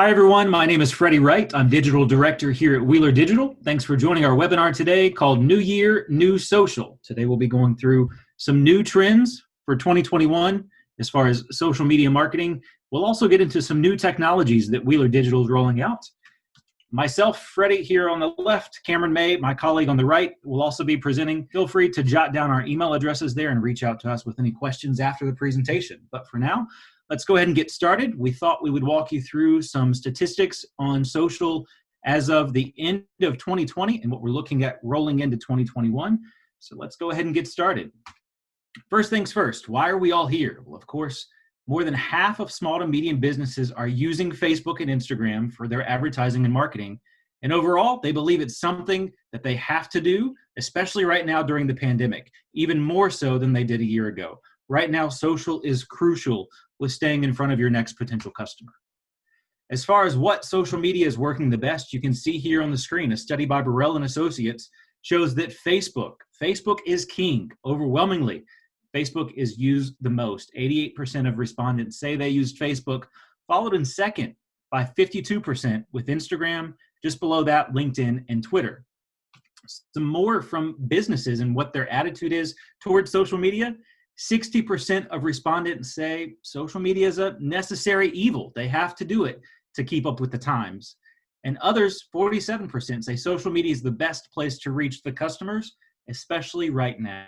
Hi, everyone. My name is Freddie Wright. I'm Digital Director here at Wheeler Digital. Thanks for joining our webinar today called New Year, New Social. Today we'll be going through some new trends for 2021 as far as social media marketing. We'll also get into some new technologies that Wheeler Digital is rolling out. Myself, Freddie, here on the left, Cameron May, my colleague on the right, will also be presenting. Feel free to jot down our email addresses there and reach out to us with any questions after the presentation. But for now, let's go ahead and get started. We thought we would walk you through some statistics on social as of the end of 2020 and what we're looking at rolling into 2021. So let's go ahead and get started. First things first, why are we all here? Well, of course, more than half of small to medium businesses are using Facebook and Instagram for their advertising and marketing. And overall, they believe it's something that they have to do, especially right now during the pandemic, even more so than they did a year ago. Right now, social is crucial with staying in front of your next potential customer. As far as what social media is working the best, you can see here on the screen, a study by Burrell and Associates shows that Facebook is king overwhelmingly. Facebook is used the most. 88% of respondents say they used Facebook, followed in second by 52% with Instagram, just below that, LinkedIn and Twitter. Some more from businesses and what their attitude is towards social media. 60% of respondents say social media is a necessary evil. They have to do it to keep up with the times. And others, 47%, say social media is the best place to reach the customers, especially right now.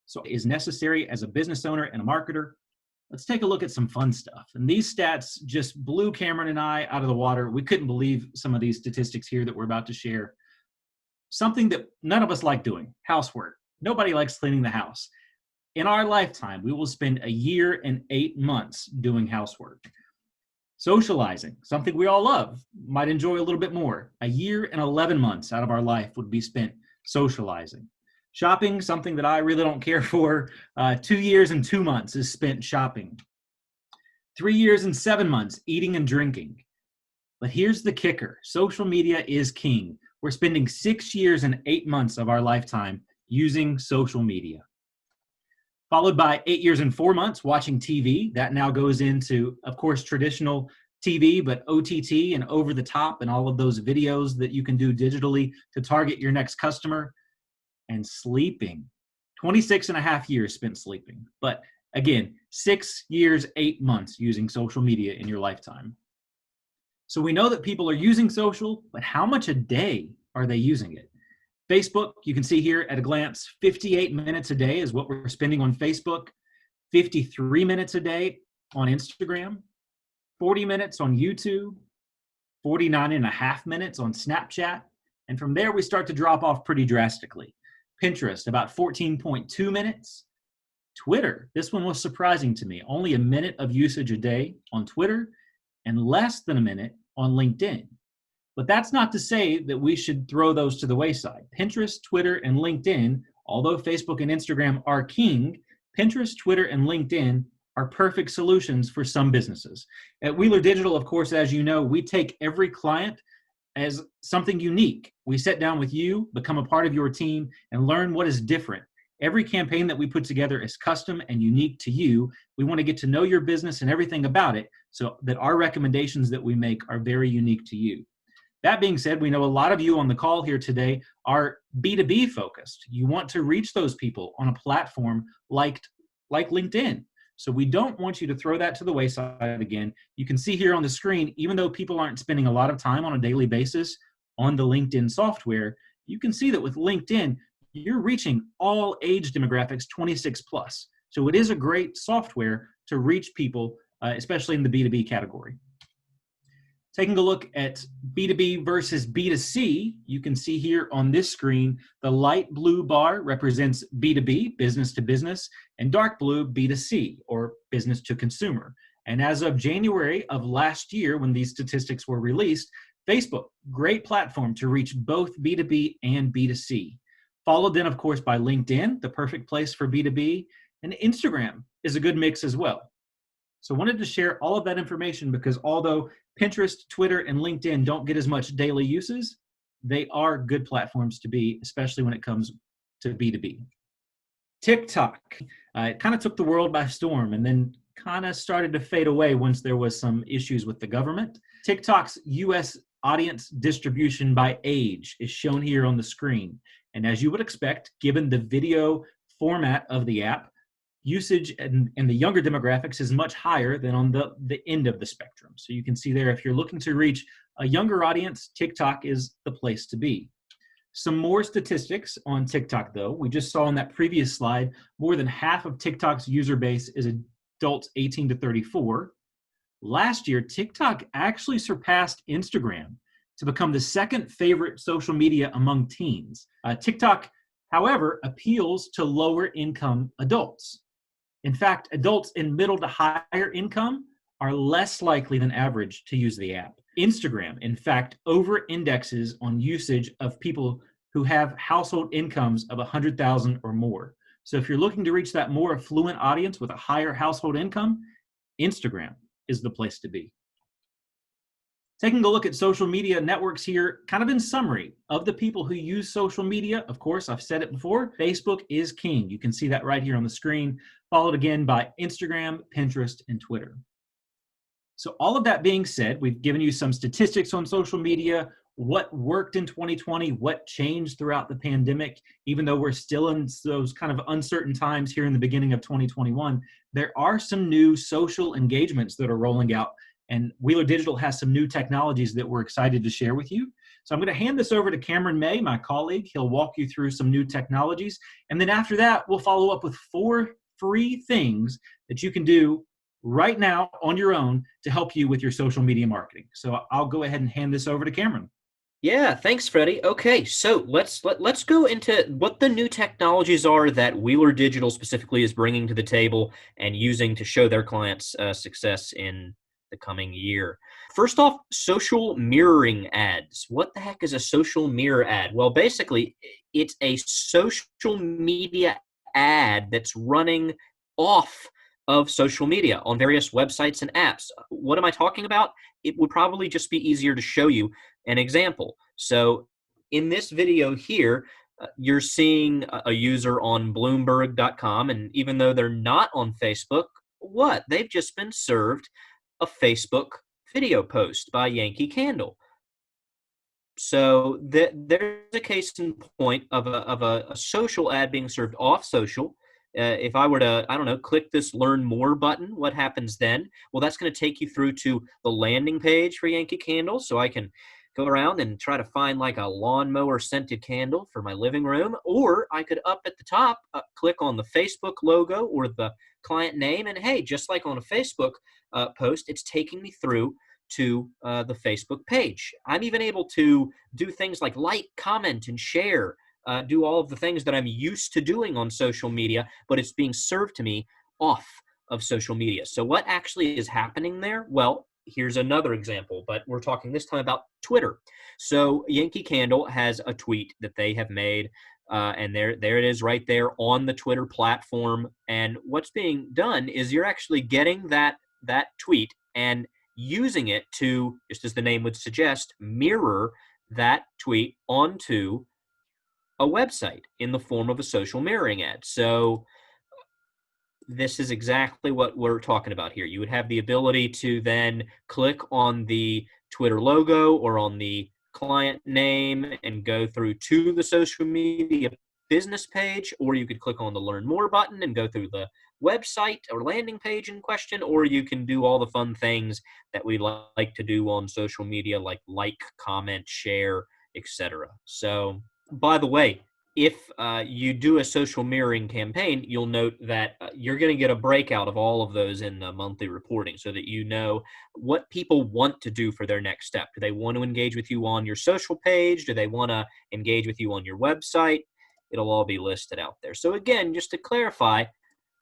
So it is necessary as a business owner and a marketer. Let's take a look at some fun stuff. And these stats just blew Cameron and I out of the water. We couldn't believe some of these statistics here that we're about to share. Something that none of us like doing, housework. Nobody likes cleaning the house. In our lifetime, we will spend a year and 8 months doing housework. Socializing, something we all love, might enjoy a little bit more. A year and 11 months out of our life would be spent socializing. Shopping, something that I really don't care for. 2 years and 2 months is spent shopping. 3 years and 7 months eating and drinking. But here's the kicker. Social media is king. We're spending 6 years and 8 months of our lifetime using social media. Followed by 8 years and 4 months watching TV. That now goes into, of course, traditional TV, but OTT and over the top and all of those videos that you can do digitally to target your next customer. And sleeping. 26 and a half years spent sleeping. But again, 6 years, 8 months using social media in your lifetime. So we know that people are using social, but how much a day are they using it? Facebook, you can see here at a glance, 58 minutes a day is what we're spending on Facebook, 53 minutes a day on Instagram, 40 minutes on YouTube, 49 and a half minutes on Snapchat, and from there we start to drop off pretty drastically. Pinterest, about 14.2 minutes. Twitter, this one was surprising to me, only a minute of usage a day on Twitter and less than a minute on LinkedIn. But that's not to say that we should throw those to the wayside. Pinterest, Twitter, and LinkedIn, although Facebook and Instagram are king, Pinterest, Twitter, and LinkedIn are perfect solutions for some businesses. At Wheeler Digital, of course, as you know, we take every client as something unique. We sit down with you, become a part of your team, and learn what is different. Every campaign that we put together is custom and unique to you. We want to get to know your business and everything about it so that our recommendations that we make are very unique to you. That being said, we know a lot of you on the call here today are B2B focused. You want to reach those people on a platform like LinkedIn. So we don't want you to throw that to the wayside again. You can see here on the screen, even though people aren't spending a lot of time on a daily basis on the LinkedIn software, you can see that with LinkedIn, you're reaching all age demographics 26 plus. So it is a great software to reach people, especially in the B2B category. Taking a look at B2B versus B2C, you can see here on this screen, the light blue bar represents B2B, business to business, and dark blue, B2C, or business to consumer. And as of January of last year, when these statistics were released, Facebook, great platform to reach both B2B and B2C. Followed then, of course, by LinkedIn, the perfect place for B2B, and Instagram is a good mix as well. So I wanted to share all of that information because although Pinterest, Twitter, and LinkedIn don't get as much daily uses, they are good platforms to be, especially when it comes to B2B. TikTok, it kind of took the world by storm and then kind of started to fade away once there was some issues with the government. TikTok's US audience distribution by age is shown here on the screen. And as you would expect, given the video format of the app, usage in the younger demographics is much higher than on the end of the spectrum. So you can see there, if you're looking to reach a younger audience, TikTok is the place to be. Some more statistics on TikTok, though. We just saw in that previous slide, more than half of TikTok's user base is adults 18 to 34. Last year, TikTok actually surpassed Instagram to become the second favorite social media among teens. TikTok, however, appeals to lower income adults. In fact, adults in middle to higher income are less likely than average to use the app. Instagram, in fact, over-indexes on usage of people who have household incomes of 100,000 or more. So if you're looking to reach that more affluent audience with a higher household income, Instagram is the place to be. Taking a look at social media networks here, kind of in summary, of the people who use social media, of course, I've said it before, Facebook is king. You can see that right here on the screen, followed again by Instagram, Pinterest, and Twitter. So all of that being said, we've given you some statistics on social media, what worked in 2020, what changed throughout the pandemic. Even though we're still in those kind of uncertain times here in the beginning of 2021, there are some new social engagements that are rolling out, and Wheeler Digital has some new technologies that we're excited to share with you. So I'm going to hand this over to Cameron May, my colleague. He'll walk you through some new technologies. And then after that, we'll follow up with 4 free things that you can do right now on your own to help you with your social media marketing. So I'll go ahead and hand this over to Cameron. Yeah, thanks, Freddie. Okay, so let's go into what the new technologies are that Wheeler Digital specifically is bringing to the table and using to show their clients success in the coming year. First off, social mirroring ads. What the heck is a social mirror ad? Well, basically, it's a social media ad that's running off of social media on various websites and apps. What am I talking about? It would probably just be easier to show you an example. So in this video here, you're seeing a user on Bloomberg.com, and even though they're not on Facebook, they've just been served a Facebook video post by Yankee Candle. So there's a case in point of a social ad being served off social. If I were to, I don't know, click this Learn More button, what happens then? Well, that's going to take you through to the landing page for Yankee Candle, so I can go around and try to find like a lawnmower scented candle for my living room, or I could up at the top click on the Facebook logo or the client name, and hey, just like on a Facebook post, it's taking me through to the Facebook page. I'm even able to do things like comment, and share, do all of the things that I'm used to doing on social media, but it's being served to me off of social media. So what actually is happening there? Well, here's another example, but we're talking this time about Twitter. So Yankee Candle has a tweet that they have made, and there it is right there on the Twitter platform. And what's being done is you're actually getting that tweet and using it to, just as the name would suggest, mirror that tweet onto a website in the form of a social mirroring ad. So this is exactly what we're talking about here. You would have the ability to then click on the Twitter logo or on the client name and go through to the social media business page, or you could click on the Learn More button and go through the website or landing page in question, or you can do all the fun things that we like to do on social media, like comment, share, etc. So, by the way, if you do a social mirroring campaign, you'll note that you're going to get a breakout of all of those in the monthly reporting so that you know what people want to do for their next step. Do they want to engage with you on your social page? Do they want to engage with you on your website? It'll all be listed out there. So again, just to clarify,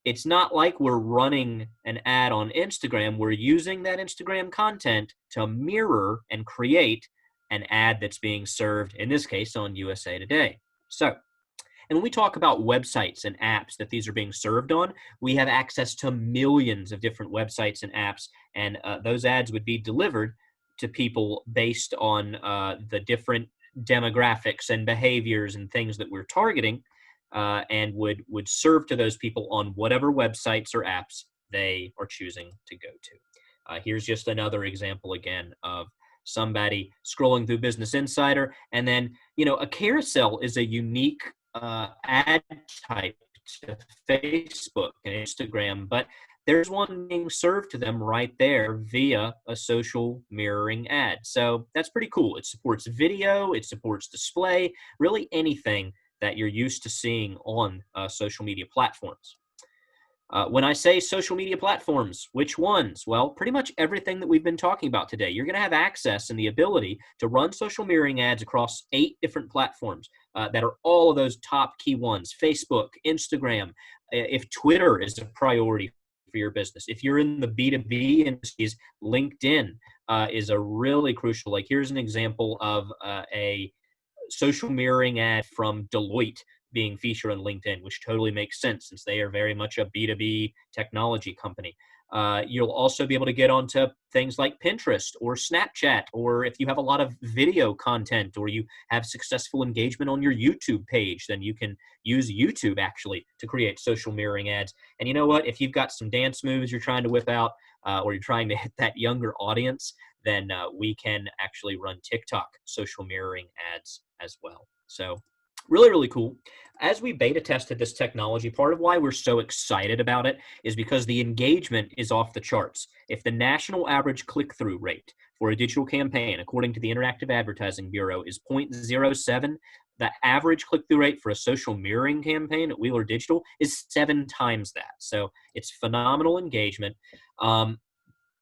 it's not like we're running an ad on Instagram. We're using that Instagram content to mirror and create an ad that's being served, in this case, on USA Today. So, and when we talk about websites and apps that these are being served on, we have access to millions of different websites and apps, and those ads would be delivered to people based on the different demographics and behaviors and things that we're targeting, and would serve to those people on whatever websites or apps they are choosing to go to. Here's just another example again of somebody scrolling through Business Insider, and then a carousel is a unique ad type to Facebook and Instagram, but there's one being served to them right there via a social mirroring ad. So that's pretty cool. It supports video, it supports display, really anything that you're used to seeing on social media platforms. When I say social media platforms, which ones? Well, pretty much everything that we've been talking about today. You're going to have access and the ability to run social mirroring ads across 8 different platforms that are all of those top key ones: Facebook, Instagram. If Twitter is a priority for your business, if you're in the B2B industries, LinkedIn is a really crucial. Like, here's an example of a social mirroring ad from Deloitte being featured on LinkedIn, which totally makes sense since they are very much a B2B technology company. You'll also be able to get onto things like Pinterest or Snapchat, or if you have a lot of video content or you have successful engagement on your YouTube page, then you can use YouTube actually to create social mirroring ads. And you know what? If you've got some dance moves you're trying to whip out, or you're trying to hit that younger audience, then we can actually run TikTok social mirroring ads as well. So really, really cool. As we beta tested this technology, part of why we're so excited about it is because the engagement is off the charts. If the national average click-through rate for a digital campaign, according to the Interactive Advertising Bureau, is 0.07, the average click-through rate for a social mirroring campaign at Wheeler Digital is 7 times that. So it's phenomenal engagement.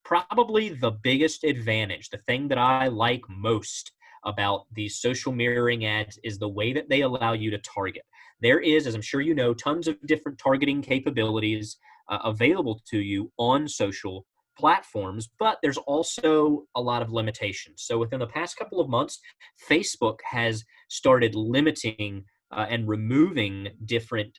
Probably the biggest advantage, the thing that I like most about these social mirroring ads, is the way that they allow you to target. There is, as I'm sure you know, tons of different targeting capabilities available to you on social platforms, but there's also a lot of limitations. So within the past couple of months, Facebook has started limiting and removing different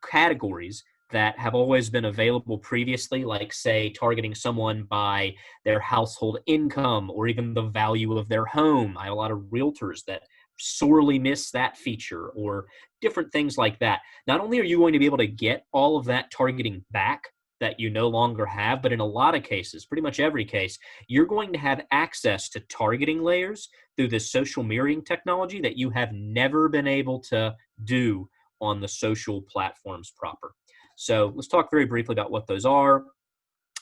categories that have always been available previously, like, say, targeting someone by their household income or even the value of their home. I have a lot of realtors that sorely miss that feature, or different things like that. Not only are you going to be able to get all of that targeting back that you no longer have, but in a lot of cases, pretty much every case, you're going to have access to targeting layers through this social mirroring technology that you have never been able to do on the social platforms proper. So let's talk very briefly about what those are.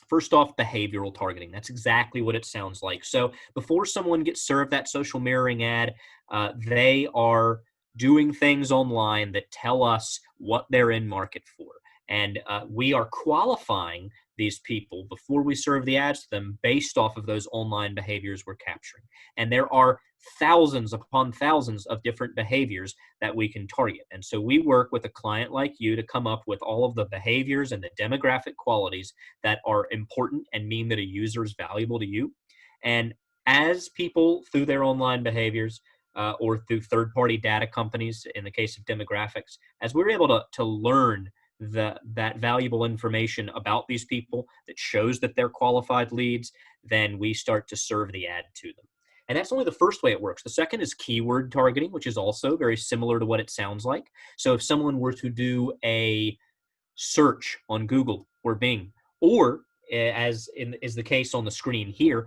First off, behavioral targeting. That's exactly what it sounds like. So before someone gets served that social mirroring ad, they are doing things online that tell us what they're in market for. And we are qualifying these people before we serve the ads to them based off of those online behaviors we're capturing. And there are thousands upon thousands of different behaviors that we can target. And so we work with a client like you to come up with all of the behaviors and the demographic qualities that are important and mean that a user is valuable to you. And as people, through their online behaviors, or through third-party data companies, in the case of demographics, as we're able to learn that valuable information about these people that shows that they're qualified leads, then we start to serve the ad to them. And that's only the first way it works. The second is keyword targeting, which is also very similar to what it sounds like. So if someone were to do a search on Google or Bing, or as is the case on the screen here,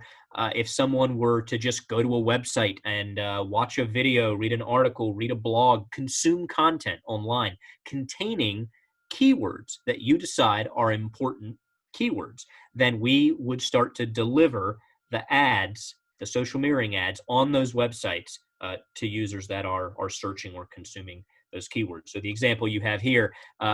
if someone were to just go to a website and watch a video, read an article, read a blog, consume content online containing keywords that you decide are important keywords, then we would start to deliver the ads, the social mirroring ads on those websites to users that are searching or consuming those keywords. So the example you have here,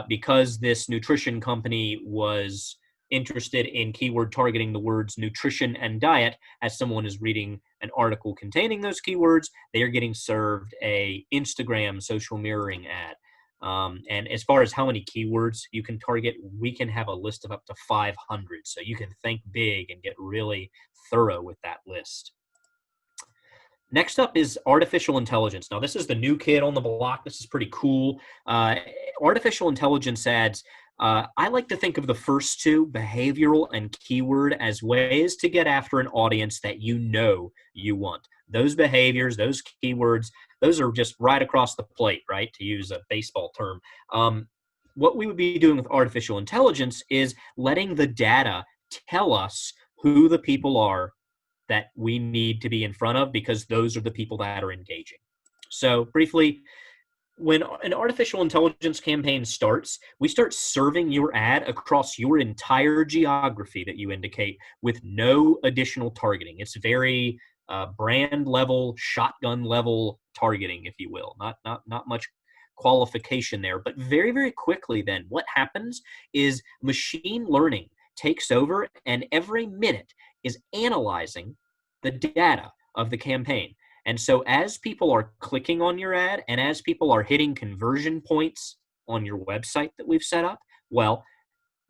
because this nutrition company was interested in keyword targeting the words nutrition and diet, as someone is reading an article containing those keywords, they are getting served a Instagram social mirroring ad. And as far as how many keywords you can target, we can have a list of up to 500. So you can think big and get really thorough with that list. Next up is artificial intelligence. Now, this is the new kid on the block. This is pretty cool. Artificial intelligence ads, I like to think of the first two, behavioral and keyword, as ways to get after an audience that you know you want. Those behaviors, those keywords, those are just right across the plate, right, to use a baseball term. what we would be doing with artificial intelligence is letting the data tell us who the people are that we need to be in front of, because those are the people that are engaging. So briefly, when an artificial intelligence campaign starts, we start serving your ad across your entire geography that you indicate with no additional targeting. It's very brand level, shotgun level targeting, if you will. Not much qualification there, but very, very quickly then what happens is machine learning takes over, and every minute is analyzing the data of the campaign. And so as people are clicking on your ad and as people are hitting conversion points on your website that we've set up, well,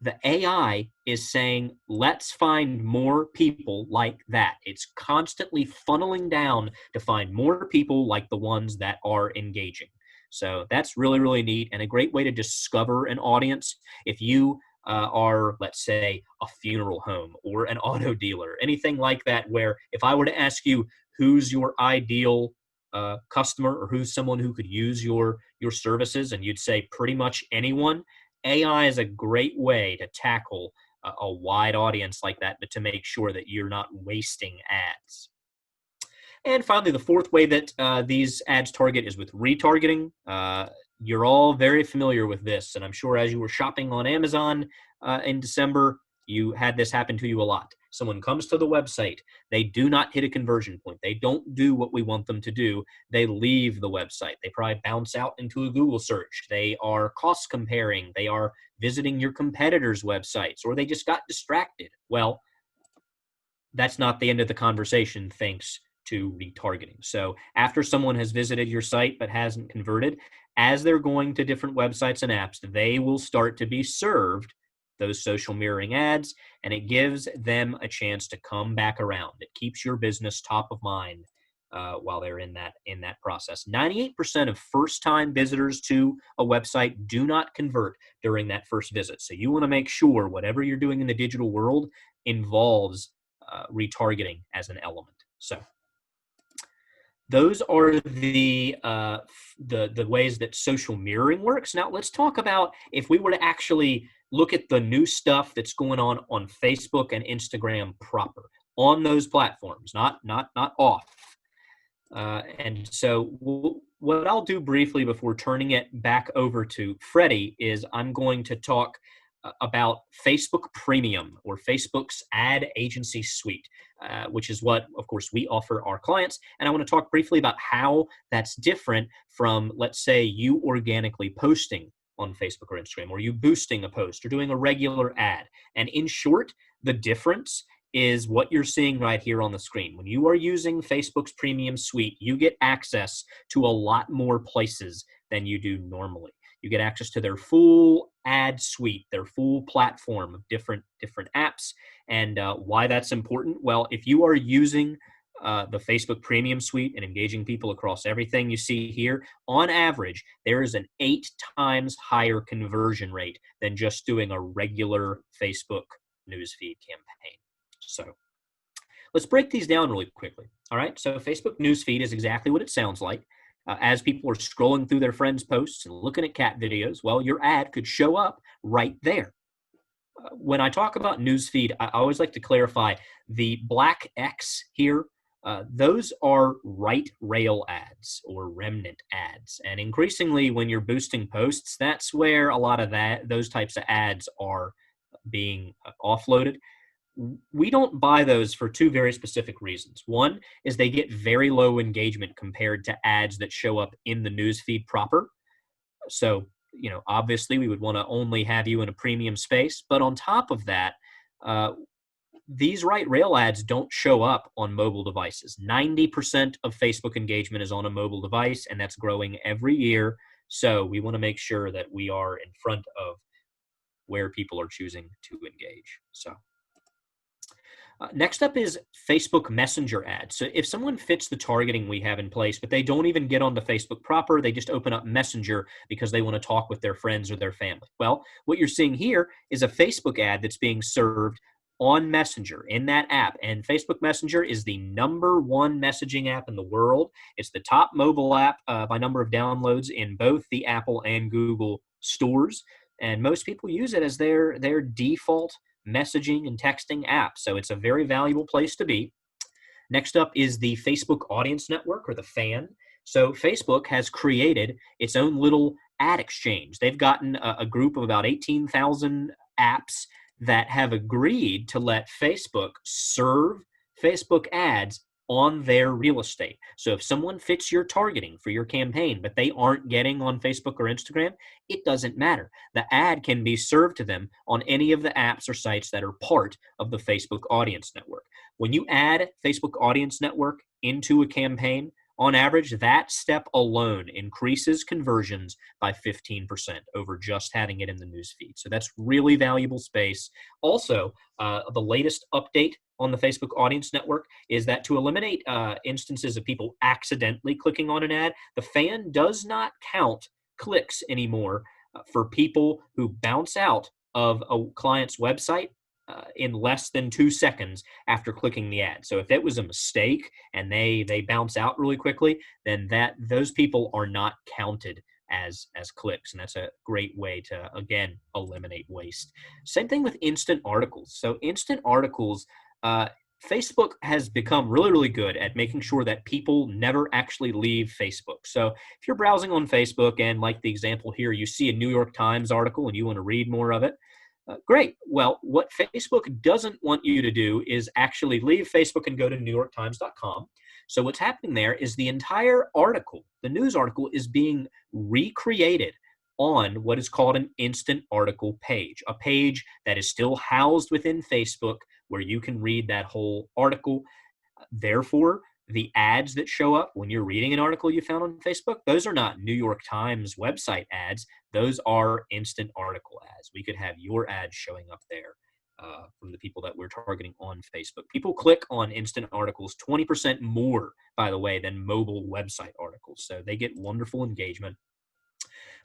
the AI is saying, let's find more people like that. It's constantly funneling down to find more people like the ones that are engaging. So that's really, really neat and a great way to discover an audience. If you are, let's say, a funeral home or an auto dealer, anything like that, where if I were to ask you who's your ideal customer or who's someone who could use your services, and you'd say pretty much anyone, AI is a great way to tackle a wide audience like that, but to make sure that you're not wasting ads. And finally, the fourth way that these ads target is with retargeting. You're all very familiar with this, and I'm sure as you were shopping on Amazon in December, you had this happen to you a lot. Someone comes to the website, they do not hit a conversion point. They don't do what we want them to do. They leave the website. They probably bounce out into a Google search. They are cost comparing. They are visiting your competitors' websites, or they just got distracted. Well, that's not the end of the conversation, thanks to retargeting. So after someone has visited your site but hasn't converted, as they're going to different websites and apps, they will start to be served those social mirroring ads, and it gives them a chance to come back around. It keeps your business top of mind while they're in that process. 98% of first-time visitors to a website do not convert during that first visit. So you want to make sure whatever you're doing in the digital world involves retargeting as an element. So those are the ways that social mirroring works. Now let's talk about if we were to actually look at the new stuff that's going on Facebook and Instagram proper, on those platforms, not off. And so what I'll do briefly before turning it back over to Freddie is I'm going to talk about Facebook Premium, or Facebook's ad agency suite, which is what, of course, we offer our clients. And I want to talk briefly about how that's different from, let's say, you organically posting on Facebook or Instagram, or you boosting a post or doing a regular ad. And in short, the difference is what you're seeing right here on the screen. When you are using Facebook's Premium Suite, you get access to a lot more places than you do normally. You get access to their full ad suite, their full platform of different apps. And why that's important? Well, if you are using the Facebook Premium Suite and engaging people across everything you see here, on average, there is an 8 times higher conversion rate than just doing a regular Facebook newsfeed campaign. So let's break these down really quickly. All right, so Facebook newsfeed is exactly what it sounds like. As people are scrolling through their friends' posts and looking at cat videos, well, your ad could show up right there. When I talk about newsfeed, I always like to clarify the black X here. Those are right rail ads or remnant ads. And increasingly, when you're boosting posts, that's where a lot of those types of ads are being offloaded. We don't buy those for 2 very specific reasons. One is they get very low engagement compared to ads that show up in the newsfeed proper. So, obviously we would want to only have you in a premium space. But on top of that, these right rail ads don't show up on mobile devices. 90% of Facebook engagement is on a mobile device, and that's growing every year. So we want to make sure that we are in front of where people are choosing to engage. So next up is Facebook Messenger ads. So if someone fits the targeting we have in place, but they don't even get onto Facebook proper, they just open up Messenger because they want to talk with their friends or their family. Well, what you're seeing here is a Facebook ad that's being served on Messenger in that app. And Facebook Messenger is the #1 messaging app in the world. It's the top mobile app by number of downloads in both the Apple and Google stores. and most people use it as their default messaging and texting app. So it's a very valuable place to be. Next up is the Facebook Audience Network, or the FAN. So Facebook has created its own little ad exchange. They've gotten a group of about 18,000 apps that have agreed to let Facebook serve Facebook ads on their real estate. So if someone fits your targeting for your campaign, but they aren't getting on Facebook or Instagram, it doesn't matter. The ad can be served to them on any of the apps or sites that are part of the Facebook Audience Network. When you add Facebook Audience Network into a campaign, on average, that step alone increases conversions by 15% over just having it in the newsfeed. So that's really valuable space. Also, the latest update on the Facebook Audience Network is that to eliminate instances of people accidentally clicking on an ad, the FAN does not count clicks anymore for people who bounce out of a client's website in less than 2 seconds after clicking the ad. So if it was a mistake and they bounce out really quickly, then those people are not counted as clicks, and that's a great way to, again, eliminate waste. Same thing with instant articles. So instant articles, Facebook has become really, really good at making sure that people never actually leave Facebook. So if you're browsing on Facebook and, like the example here, you see a New York Times article and you want to read more of it, great. Well, what Facebook doesn't want you to do is actually leave Facebook and go to NewYorkTimes.com. So what's happening there is the entire article, the news article, is being recreated on what is called an instant article page, a page that is still housed within Facebook where you can read that whole article. Therefore, the ads that show up when you're reading an article you found on Facebook, those are not New York Times website ads. Those are instant article ads. We could have your ads showing up there from the people that we're targeting on Facebook. People click on instant articles 20% more, by the way, than mobile website articles. So they get wonderful engagement.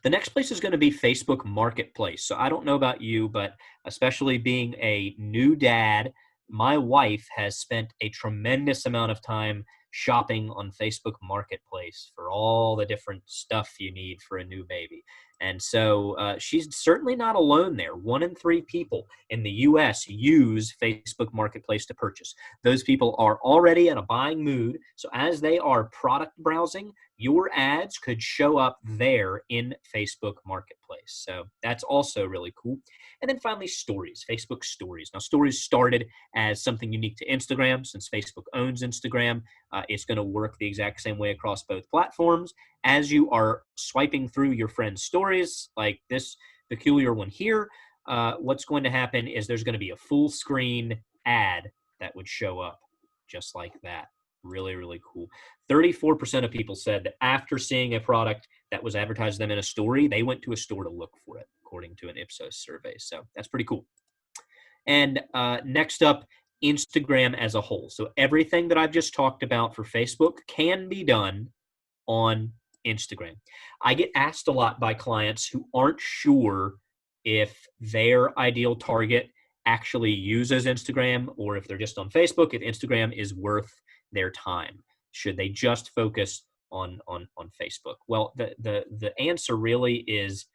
The next place is going to be Facebook Marketplace. So I don't know about you, but especially being a new dad, my wife has spent a tremendous amount of time shopping on Facebook Marketplace for all the different stuff you need for a new baby. And so she's certainly not alone there. 1 in 3 people in the U.S. use Facebook Marketplace to purchase. Those people are already in a buying mood. So as they are product browsing, your ads could show up there in Facebook Marketplace. So that's also really cool. And then finally, stories, Facebook stories. Now, stories started as something unique to Instagram. Since Facebook owns Instagram, it's going to work the exact same way across both platforms. As you are swiping through your friends' stories, like this peculiar one here, what's going to happen is there's going to be a full screen ad that would show up just like that. Really, really cool. 34% of people said that after seeing a product that was advertised to them in a story, they went to a store to look for it, according to an Ipsos survey. So that's pretty cool. And next up, Instagram as a whole. So everything that I've just talked about for Facebook can be done on Instagram. I get asked a lot by clients who aren't sure if their ideal target actually uses Instagram or if they're just on Facebook, if Instagram is worth their time. Should they just focus on Facebook? Well, the answer really is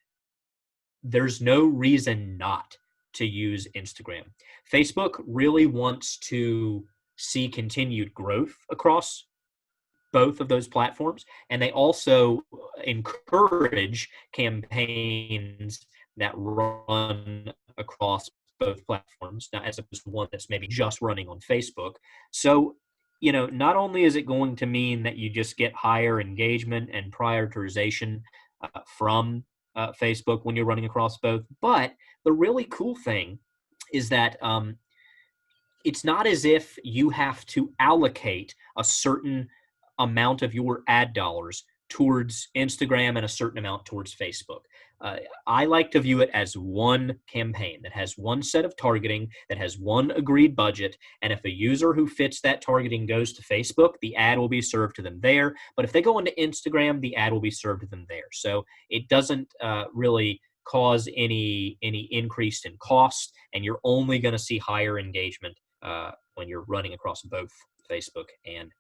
there's no reason not to use Instagram. Facebook really wants to see continued growth across both of those platforms, and they also encourage campaigns that run across both platforms, not as opposed to one that's maybe just running on Facebook. So, not only is it going to mean that you just get higher engagement and prioritization from Facebook when you're running across both, but the really cool thing is that it's not as if you have to allocate a certain amount of your ad dollars towards Instagram and a certain amount towards Facebook. I like to view it as one campaign that has one set of targeting, that has one agreed budget. And if a user who fits that targeting goes to Facebook, the ad will be served to them there. But if they go into Instagram, the ad will be served to them there. So it doesn't really cause any increase in cost, and you're only going to see higher engagement when you're running across both Facebook and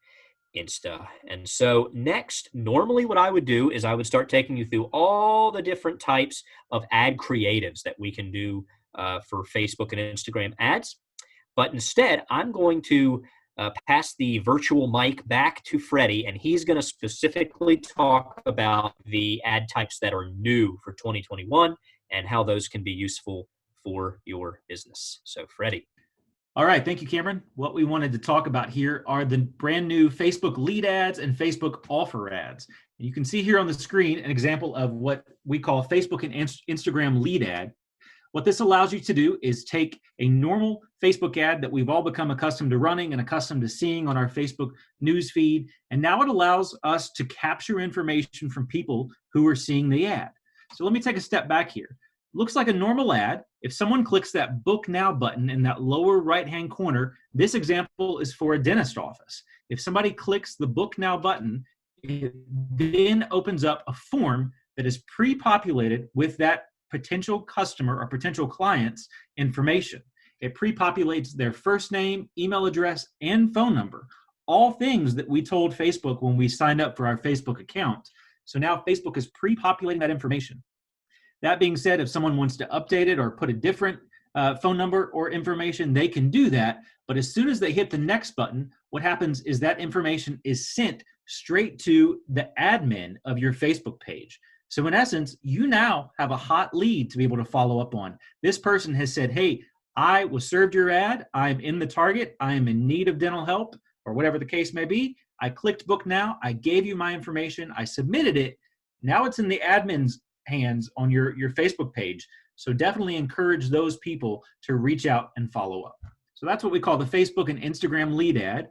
Insta. And so next, normally what I would do is I would start taking you through all the different types of ad creatives that we can do for Facebook and Instagram ads. But instead, I'm going to pass the virtual mic back to Freddie, and he's going to specifically talk about the ad types that are new for 2021 and how those can be useful for your business. So, Freddie. All right, thank you, Cameron. What we wanted to talk about here are the brand new Facebook lead ads and Facebook offer ads. You can see here on the screen an example of what we call Facebook and Instagram lead ad. What this allows you to do is take a normal Facebook ad that we've all become accustomed to running and accustomed to seeing on our Facebook news feed, and now it allows us to capture information from people who are seeing the ad. So let me take a step back here. Looks like a normal ad. If someone clicks that Book Now button in that lower right-hand corner, this example is for a dentist office. If somebody clicks the Book Now button, it then opens up a form that is pre-populated with that potential customer or potential client's information. It pre-populates their first name, email address, and phone number, all things that we told Facebook when we signed up for our Facebook account. So now Facebook is pre-populating that information. That being said, if someone wants to update it or put a different phone number or information, they can do that. But as soon as they hit the next button, what happens is that information is sent straight to the admin of your Facebook page. So in essence, you now have a hot lead to be able to follow up on. This person has said, hey, I was served your ad. I'm in the target. I am in need of dental help or whatever the case may be. I clicked Book Now. I gave you my information. I submitted it. Now it's in the admin's hands on your Facebook page. So definitely encourage those people to reach out and follow up. So that's what we call the Facebook and Instagram lead ad.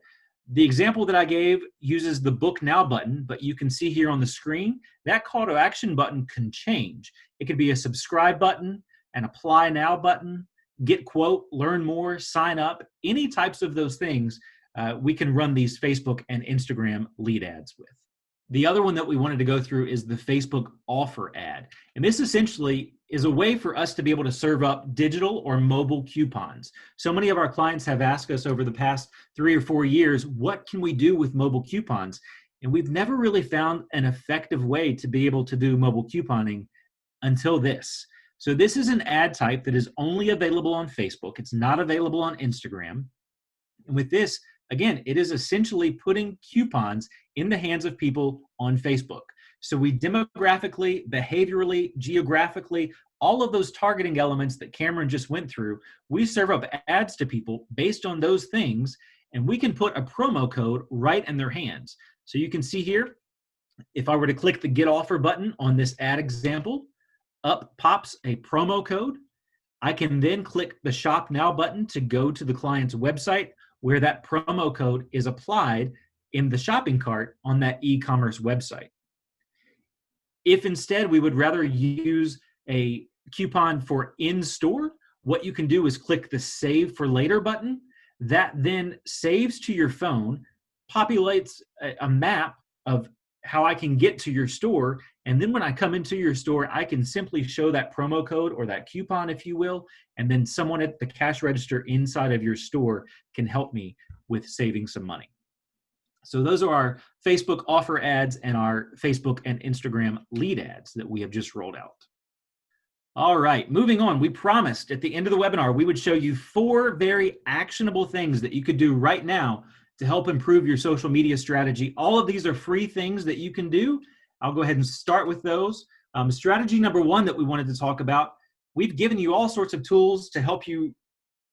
The example that I gave uses the Book Now button, but you can see here on the screen, that call to action button can change. It could be a subscribe button, an apply now button, get quote, learn more, sign up, any types of those things we can run these Facebook and Instagram lead ads with. The other one that we wanted to go through is the Facebook offer ad. And this essentially is a way for us to be able to serve up digital or mobile coupons. So many of our clients have asked us over the past 3 or 4 years, what can we do with mobile coupons? And we've never really found an effective way to be able to do mobile couponing until this. So this is an ad type that is only available on Facebook. It's not available on Instagram. And with this, again, it is essentially putting coupons in the hands of people on Facebook. So we demographically, behaviorally, geographically, all of those targeting elements that Cameron just went through, we serve up ads to people based on those things, and we can put a promo code right in their hands. So you can see here, if I were to click the Get Offer button on this ad example, up pops a promo code. I can then click the Shop Now button to go to the client's website where that promo code is applied in the shopping cart on that e-commerce website. If instead we would rather use a coupon for in-store, what you can do is click the Save for Later button. That then saves to your phone, populates a map of how I can get to your store, and then when I come into your store, I can simply show that promo code or that coupon, if you will, and then someone at the cash register inside of your store can help me with saving some money. So those are our Facebook offer ads and our Facebook and Instagram lead ads that we have just rolled out. All right, moving on. We promised at the end of the webinar, we would show you 4 very actionable things that you could do right now to help improve your social media strategy. All of these are free things that you can do. I'll go ahead and start with those. Strategy number 1 that we wanted to talk about, we've given you all sorts of tools to help you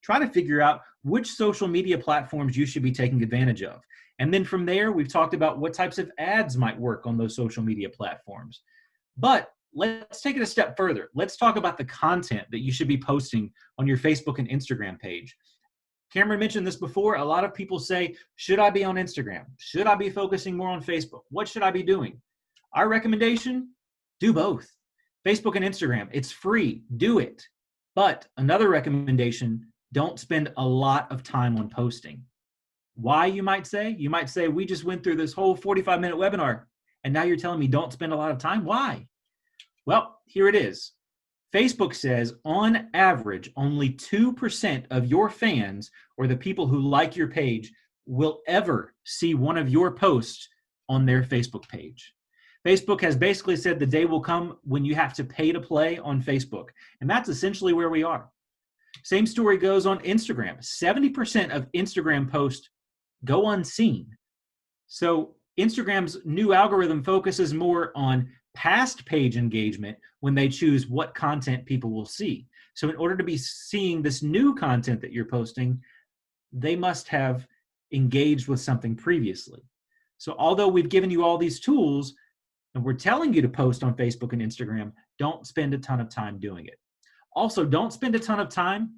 try to figure out which social media platforms you should be taking advantage of. And then from there, we've talked about what types of ads might work on those social media platforms. But let's take it a step further. Let's talk about the content that you should be posting on your Facebook and Instagram page. Cameron mentioned this before. A lot of people say, should I be on Instagram? Should I be focusing more on Facebook? What should I be doing? Our recommendation, do both. Facebook and Instagram, it's free, do it. But another recommendation, don't spend a lot of time on posting. Why, you might say? You might say, we just went through this whole 45-minute webinar, and now you're telling me don't spend a lot of time? Why? Well, here it is. Facebook says, on average, only 2% of your fans or the people who like your page will ever see one of your posts on their Facebook page. Facebook has basically said the day will come when you have to pay to play on Facebook. And that's essentially where we are. Same story goes on Instagram. 70% of Instagram posts go unseen. So Instagram's new algorithm focuses more on past page engagement when they choose what content people will see. So in order to be seeing this new content that you're posting, they must have engaged with something previously. So although we've given you all these tools and we're telling you to post on Facebook and Instagram, don't spend a ton of time doing it. Also, don't spend a ton of time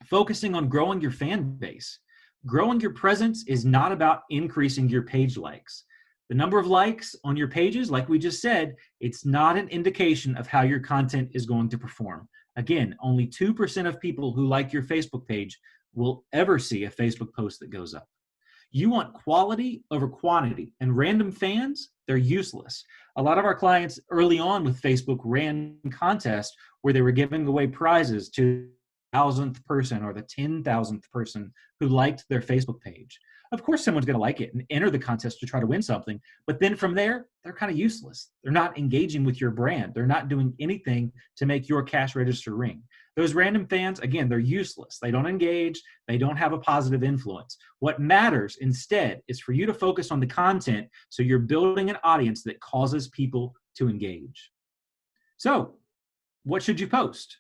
focusing on growing your fan base. Growing your presence is not about increasing your page likes. The number of likes on your pages, like we just said, it's not an indication of how your content is going to perform. Again, only 2% of people who like your Facebook page will ever see a Facebook post that goes up. You want quality over quantity, and random fans, they're useless. A lot of our clients early on with Facebook ran contests where they were giving away prizes to the 1,000th person or the 10,000th person who liked their Facebook page. Of course, someone's going to like it and enter the contest to try to win something, but then from there, they're kind of useless. They're not engaging with your brand. They're not doing anything to make your cash register ring. Those random fans, again, they're useless. They don't engage. They don't have a positive influence. What matters instead is for you to focus on the content so you're building an audience that causes people to engage. So, what should you post?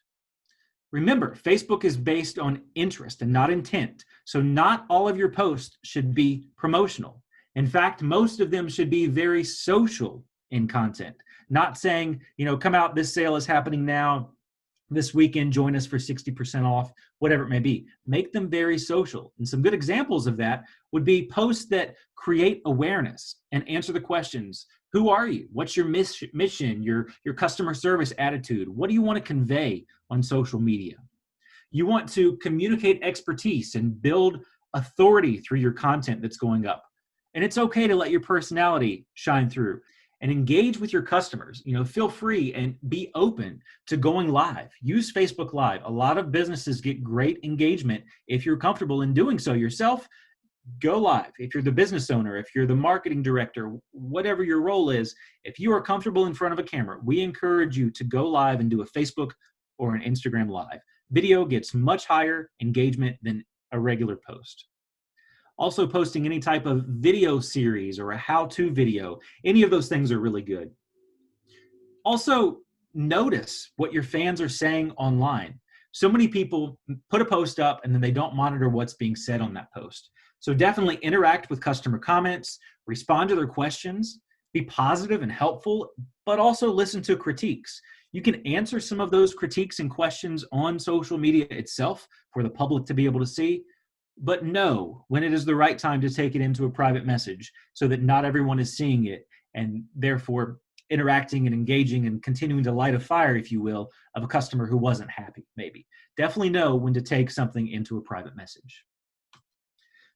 Remember, Facebook is based on interest and not intent. So not all of your posts should be promotional. In fact, most of them should be very social in content. Not saying, come out, this sale is happening now, this weekend, join us for 60% off, whatever it may be. Make them very social. And some good examples of that would be posts that create awareness and answer the questions. Who are you? What's your mission, your customer service attitude? What do you want to convey on social media? You want to communicate expertise and build authority through your content that's going up. And it's okay to let your personality shine through and engage with your customers. Feel free and be open to going live. Use Facebook Live. A lot of businesses get great engagement if you're comfortable in doing so yourself. Go live. If you're the business owner, if you're the marketing director, whatever your role is, if you are comfortable in front of a camera, we encourage you to go live and do a Facebook or an Instagram live. Video gets much higher engagement than a regular post. Also, posting any type of video series or a how-to video, any of those things are really good. Also, notice what your fans are saying online. So many people put a post up and then they don't monitor what's being said on that post. So definitely interact with customer comments, respond to their questions, be positive and helpful, but also listen to critiques. You can answer some of those critiques and questions on social media itself for the public to be able to see, but know when it is the right time to take it into a private message so that not everyone is seeing it and therefore interacting and engaging and continuing to light a fire, if you will, of a customer who wasn't happy, maybe. Definitely know when to take something into a private message.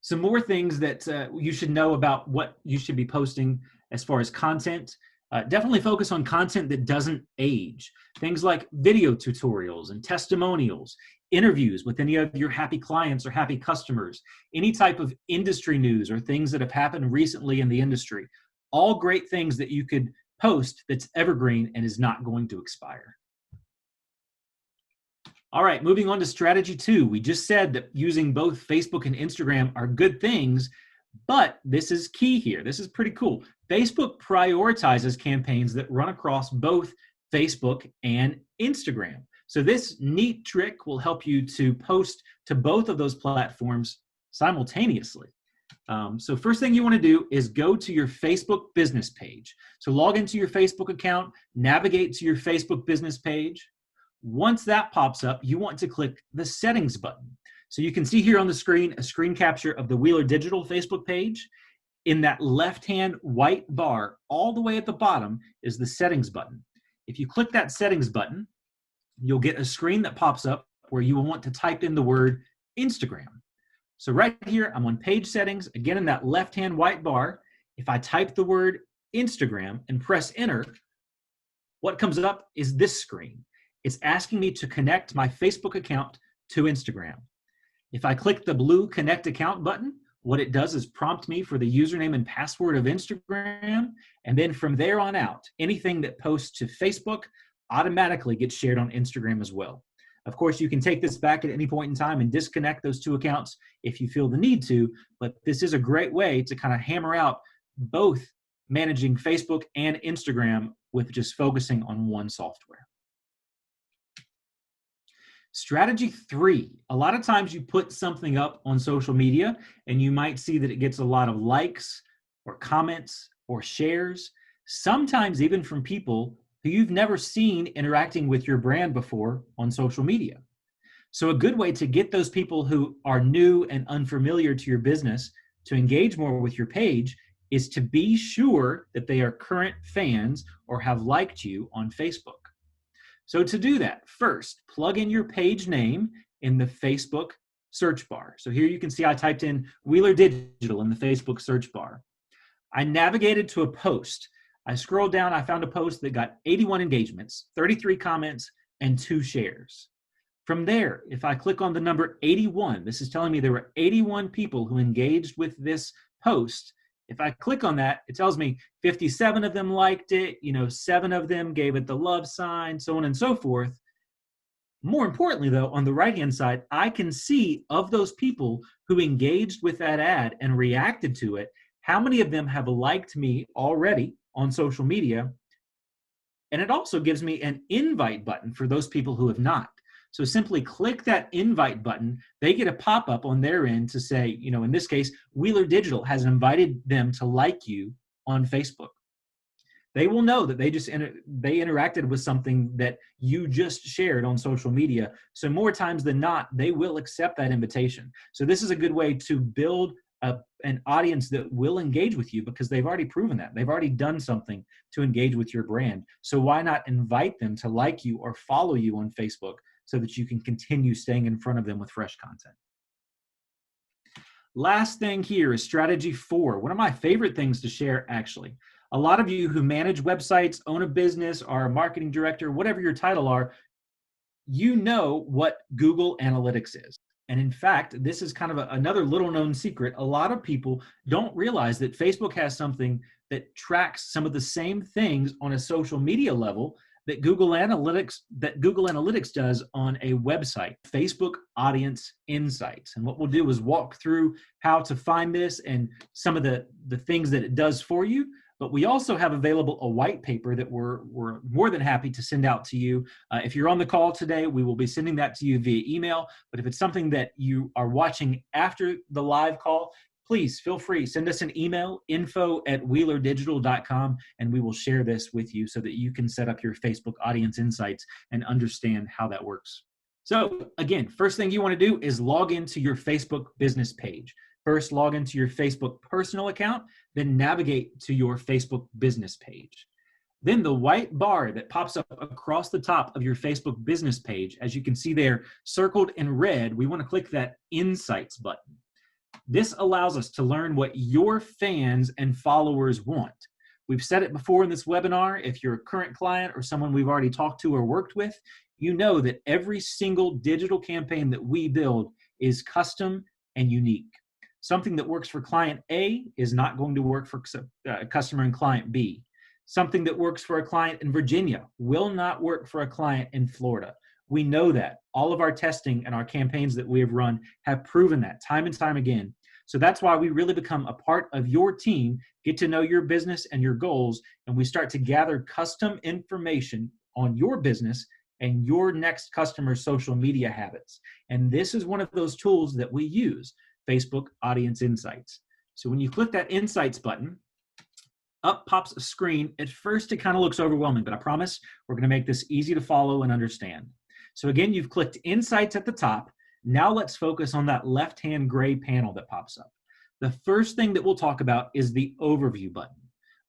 Some more things that you should know about what you should be posting as far as content. Definitely focus on content that doesn't age. Things like video tutorials and testimonials, interviews with any of your happy clients or happy customers, any type of industry news or things that have happened recently in the industry. All great things that you could post that's evergreen and is not going to expire. All right, moving on to strategy 2. We just said that using both Facebook and Instagram are good things, but this is key here. This is pretty cool. Facebook prioritizes campaigns that run across both Facebook and Instagram. So this neat trick will help you to post to both of those platforms simultaneously. So first thing you want to do is go to your Facebook business page. So log into your Facebook account, navigate to your Facebook business page. Once that pops up, you want to click the settings button. So you can see here on the screen, a screen capture of the Wheeler Digital Facebook page. In that left-hand white bar, all the way at the bottom is the settings button. If you click that settings button, you'll get a screen that pops up where you will want to type in the word Instagram. So right here, I'm on page settings. Again, in that left-hand white bar, if I type the word Instagram and press enter, what comes up is this screen. It's asking me to connect my Facebook account to Instagram. If I click the blue Connect Account button, What it does is prompt me for the username and password of Instagram. And then from there on out, anything that posts to Facebook automatically gets shared on Instagram as well. Of course, you can take this back at any point in time and disconnect those two accounts if you feel the need to, but this is a great way to kind of hammer out both managing Facebook and Instagram with just focusing on one software. Strategy 3, a lot of times you put something up on social media and you might see that it gets a lot of likes or comments or shares, sometimes even from people who you've never seen interacting with your brand before on social media. So a good way to get those people who are new and unfamiliar to your business to engage more with your page is to be sure that they are current fans or have liked you on Facebook. So to do that, first, plug in your page name in the Facebook search bar. So here you can see I typed in Wheeler Digital in the Facebook search bar. I navigated to a post. I scrolled down, I found a post that got 81 engagements, 33 comments, and 2 shares. From there, if I click on the number 81, this is telling me there were 81 people who engaged with this post. If I click on that, it tells me 57 of them liked it, 7 of them gave it the love sign, so on and so forth. More importantly, though, on the right-hand side, I can see of those people who engaged with that ad and reacted to it, how many of them have liked me already on social media. And it also gives me an invite button for those people who have not. So simply click that invite button. They get a pop-up on their end to say, in this case, Wheeler Digital has invited them to like you on Facebook. They will know that they interacted with something that you just shared on social media. So more times than not, they will accept that invitation. So this is a good way to build an audience that will engage with you because they've already proven that. They've already done something to engage with your brand. So why not invite them to like you or follow you on Facebook so that you can continue staying in front of them with fresh content? Last thing here is strategy 4. One of my favorite things to share, actually. A lot of you who manage websites, own a business, are a marketing director, whatever your title are, you know what Google Analytics is. And in fact, this is kind of another little known secret. A lot of people don't realize that Facebook has something that tracks some of the same things on a social media level that Google Analytics does on a website, Facebook Audience Insights. And what we'll do is walk through how to find this and some of the things that it does for you. But we also have available a white paper that we're more than happy to send out to you. If you're on the call today, we will be sending that to you via email. But if it's something that you are watching after the live call, please feel free, send us an email, info@wheelerdigital.com, and we will share this with you so that you can set up your Facebook Audience Insights and understand how that works. So again, first thing you want to do is log into your Facebook business page. First, log into your Facebook personal account, then navigate to your Facebook business page. Then the white bar that pops up across the top of your Facebook business page, as you can see there, circled in red, we want to click that Insights button. This allows us to learn what your fans and followers want. We've said it before in this webinar. If you're a current client or someone we've already talked to or worked with, you know that every single digital campaign that we build is custom and unique. Something that works for client A is not going to work for a customer in client B. Something that works for a client in Virginia will not work for a client in Florida. We know that. All of our testing and our campaigns that we have run have proven that time and time again. So that's why we really become a part of your team, get to know your business and your goals, and we start to gather custom information on your business and your next customer's social media habits. And this is one of those tools that we use, Facebook Audience Insights. So when you click that Insights button, up pops a screen. At first, it kind of looks overwhelming, but I promise we're going to make this easy to follow and understand. So again, you've clicked Insights at the top. Now let's focus on that left-hand gray panel that pops up. The first thing that we'll talk about is the Overview button.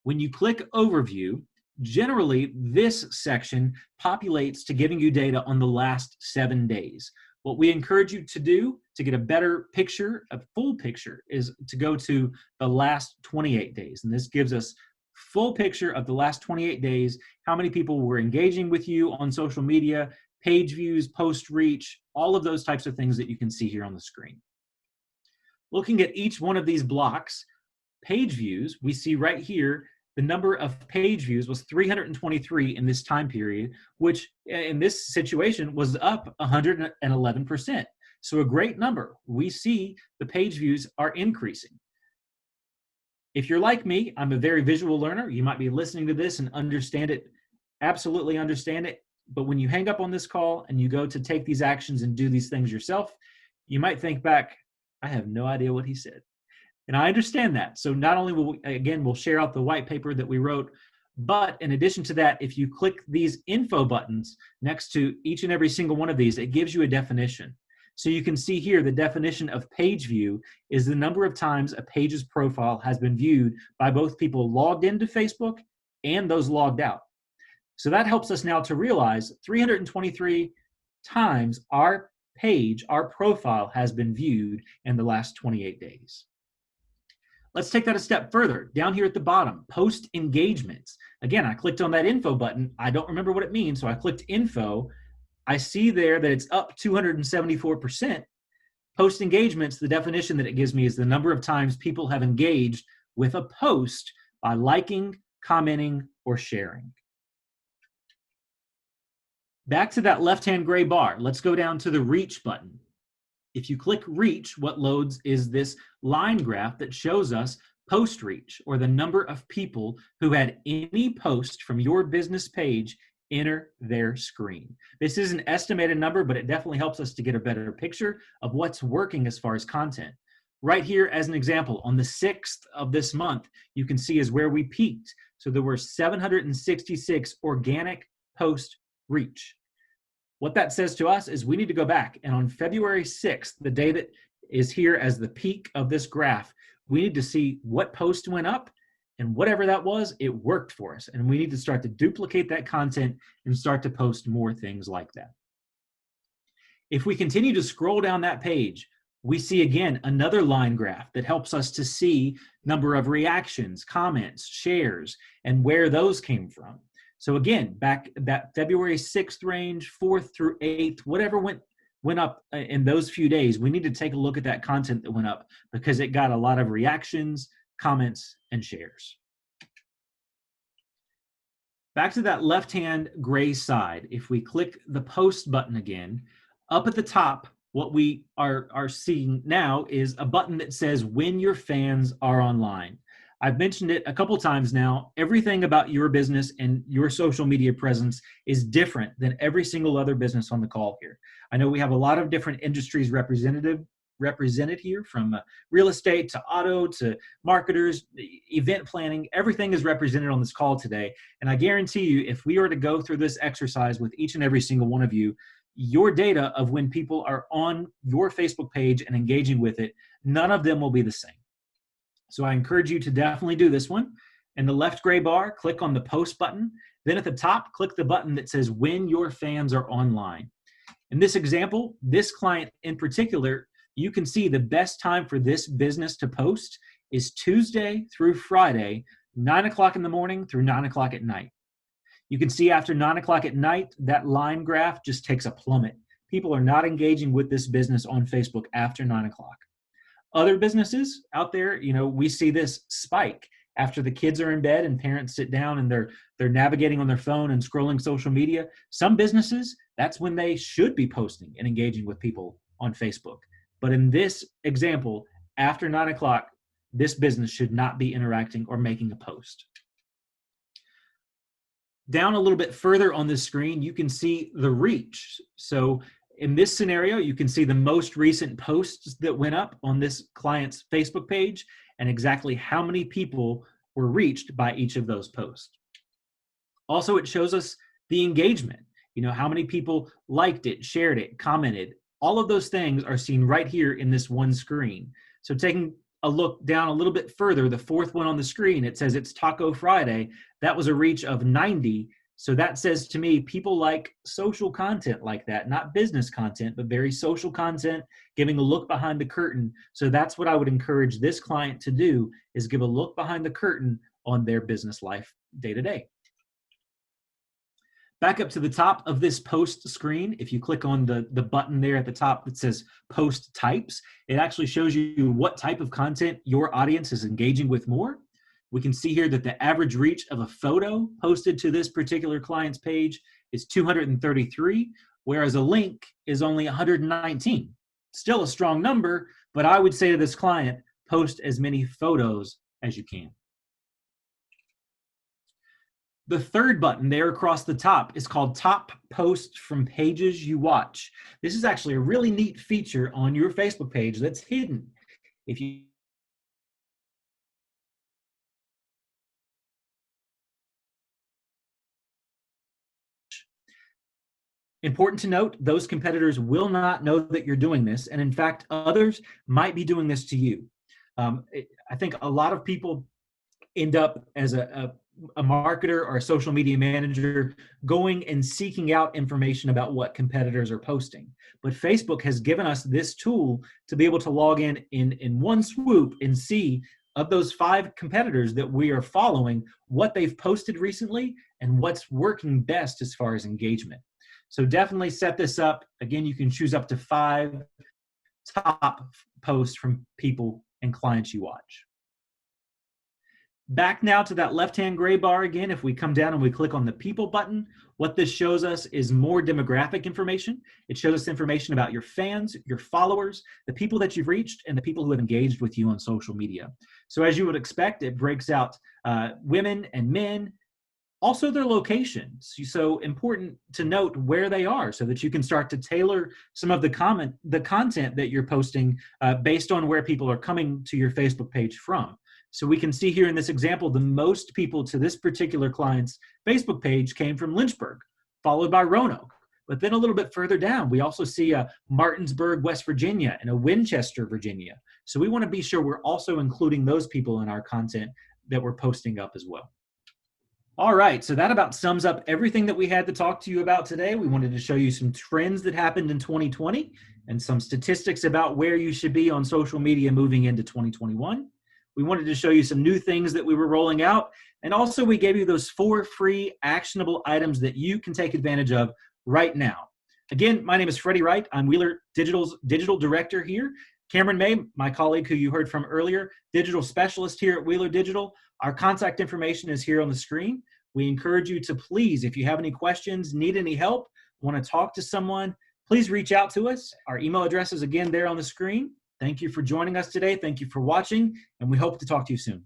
When you click Overview, generally this section populates to giving you data on the last 7 days. What we encourage you to do to get a better picture, a full picture, is to go to the last 28 days. And this gives us full picture of the last 28 days, how many people were engaging with you on social media, page views, post reach, all of those types of things that you can see here on the screen. Looking at each one of these blocks, page views, we see right here, the number of page views was 323 in this time period, which in this situation was up 111%. So a great number. We see the page views are increasing. If you're like me, I'm a very visual learner. You might be listening to this and understand it, absolutely understand it. But when you hang up on this call and you go to take these actions and do these things yourself, you might think back, I have no idea what he said. And I understand that. So not only will we, again, we'll share out the white paper that we wrote, but in addition to that, if you click these info buttons next to each and every single one of these, it gives you a definition. So you can see here the definition of page view is the number of times a page's profile has been viewed by both people logged into Facebook and those logged out. So that helps us now to realize 323 times our page, our profile has been viewed in the last 28 days. Let's take that a step further. Down here at the bottom, post engagements. Again, I clicked on that info button. I don't remember what it means, so I clicked info. I see there that it's up 274%. Post engagements, the definition that it gives me is the number of times people have engaged with a post by liking, commenting, or sharing. Back to that left-hand gray bar, let's go down to the reach button. If you click reach, what loads is this line graph that shows us post reach, or the number of people who had any post from your business page enter their screen. This is an estimated number, but it definitely helps us to get a better picture of what's working as far as content. Right here, as an example, on the 6th of this month, you can see is where we peaked. So there were 766 organic post reach. What that says to us is we need to go back, and on February 6th, the day that is here as the peak of this graph, we need to see what post went up, and whatever that was, it worked for us. And we need to start to duplicate that content and start to post more things like that. If we continue to scroll down that page, we see again another line graph that helps us to see number of reactions, comments, shares, and where those came from. So again, back that February 6th range, 4th through 8th, whatever went up in those few days, we need to take a look at that content that went up because it got a lot of reactions, comments, and shares. Back to that left-hand gray side, if we click the post button again, up at the top, what we are seeing now is a button that says when your fans are online. I've mentioned it a couple times now. Everything about your business and your social media presence is different than every single other business on the call here. I know we have a lot of different industries represented here, from real estate to auto to marketers, event planning. Everything is represented on this call today. And I guarantee you, if we were to go through this exercise with each and every single one of you, your data of when people are on your Facebook page and engaging with it, none of them will be the same. So I encourage you to definitely do this one. In the left gray bar, click on the post button. Then at the top, click the button that says when your fans are online. In this example, this client in particular, you can see the best time for this business to post is Tuesday through Friday, 9 o'clock in the morning through 9 o'clock at night. You can see after 9 o'clock at night, that line graph just takes a plummet. People are not engaging with this business on Facebook after 9 o'clock. Other businesses out there, we see this spike after the kids are in bed and parents sit down and they're navigating on their phone and scrolling social media. Some businesses, that's when they should be posting and engaging with people on Facebook. But in this example, after 9 o'clock, this business should not be interacting or making a post. Down a little bit further on this screen, you can see the reach. So in this scenario, you can see the most recent posts that went up on this client's Facebook page and exactly how many people were reached by each of those posts. Also, it shows us the engagement, how many people liked it, shared it, commented. All of those things are seen right here in this one screen. So taking a look down a little bit further, the fourth one on the screen, it says it's Taco Friday. That was a reach of 90. So that says to me, people like social content like that, not business content, but very social content, giving a look behind the curtain. So that's what I would encourage this client to do, is give a look behind the curtain on their business life day to day. Back up to the top of this post screen, if you click on the button there at the top that says post types, it actually shows you what type of content your audience is engaging with more. We can see here that the average reach of a photo posted to this particular client's page is 233, whereas a link is only 119. Still a strong number, but I would say to this client, post as many photos as you can. The third button there across the top is called Top Posts from Pages You Watch. This is actually a really neat feature on your Facebook page that's hidden. If you Important to note, those competitors will not know that you're doing this, and in fact, others might be doing this to you. I think a lot of people end up as a marketer or a social media manager going and seeking out information about what competitors are posting. But Facebook has given us this tool to be able to log in one swoop and see of those 5 competitors that we are following, what they've posted recently and what's working best as far as engagement. So definitely set this up. Again, you can choose up to 5 top posts from people and clients you watch. Back now to that left-hand gray bar again, if we come down and we click on the people button, what this shows us is more demographic information. It shows us information about your fans, your followers, the people that you've reached, and the people who have engaged with you on social media. So as you would expect, it breaks out women and men, also their locations. So important to note where they are so that you can start to tailor some of the content that you're posting based on where people are coming to your Facebook page from. So we can see here in this example, the most people to this particular client's Facebook page came from Lynchburg, followed by Roanoke. But then a little bit further down, we also see a Martinsburg, West Virginia, and a Winchester, Virginia. So we want to be sure we're also including those people in our content that we're posting up as well. All right, so that about sums up everything that we had to talk to you about today. We wanted to show you some trends that happened in 2020 and some statistics about where you should be on social media moving into 2021. We wanted to show you some new things that we were rolling out. And also we gave you those 4 free actionable items that you can take advantage of right now. Again, my name is Freddie Wright. I'm Wheeler Digital's digital director here. Cameron May, my colleague who you heard from earlier, digital specialist here at Wheeler Digital. Our contact information is here on the screen. We encourage you to please, if you have any questions, need any help, want to talk to someone, please reach out to us. Our email address is again there on the screen. Thank you for joining us today. Thank you for watching, and we hope to talk to you soon.